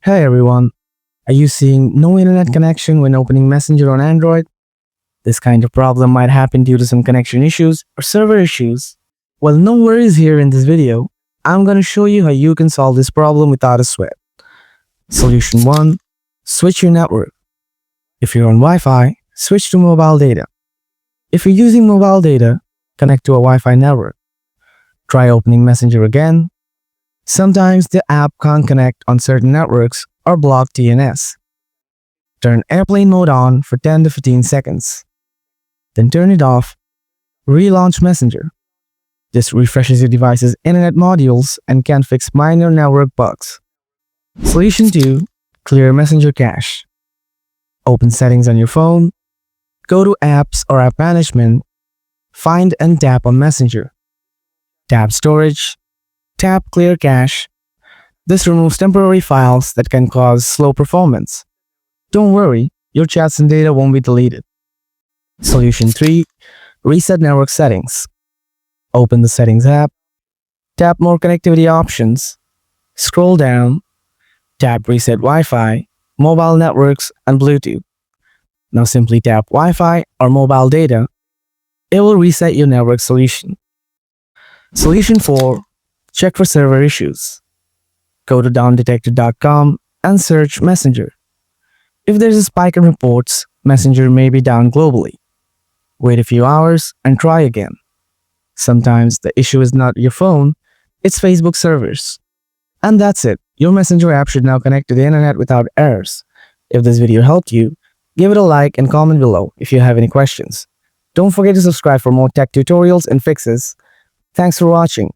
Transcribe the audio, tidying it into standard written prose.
Hey everyone, are you seeing no internet connection when opening Messenger on Android? This kind of problem might happen due to some connection issues or server issues. Well, no worries here in this video. I'm gonna show you how you can solve this problem without a sweat. Solution 1. Switch your network. If you're on Wi-Fi, switch to mobile data. If you're using mobile data, connect to a Wi-Fi network. Try opening Messenger again. Sometimes the app can't connect on certain networks or block DNS. Turn airplane mode on for 10 to 15 seconds. Then turn it off. Relaunch Messenger. This refreshes your device's internet modules and can fix minor network bugs. Solution 2. Clear Messenger cache. Open Settings on your phone. Go to Apps or App Management. Find and tap on Messenger. Tap Storage. Tap Clear Cache. This removes temporary files that can cause slow performance. Don't worry, your chats and data won't be deleted. Solution 3. Reset network settings. Open the Settings app. Tap More Connectivity Options. Scroll down. Tap Reset Wi-Fi, Mobile Networks, and Bluetooth. Now simply tap Wi-Fi or mobile data. It will reset your network solution. Solution 4. Check for server issues. Go to downdetected.com and search Messenger. If there's a spike in reports, Messenger may be down globally. Wait a few hours and try again. Sometimes the issue is not your phone, it's Facebook servers. And that's it. Your Messenger app should now connect to the internet without errors. If this video helped you, give it a like and comment below if you have any questions. Don't forget to subscribe for more tech tutorials and fixes. Thanks for watching.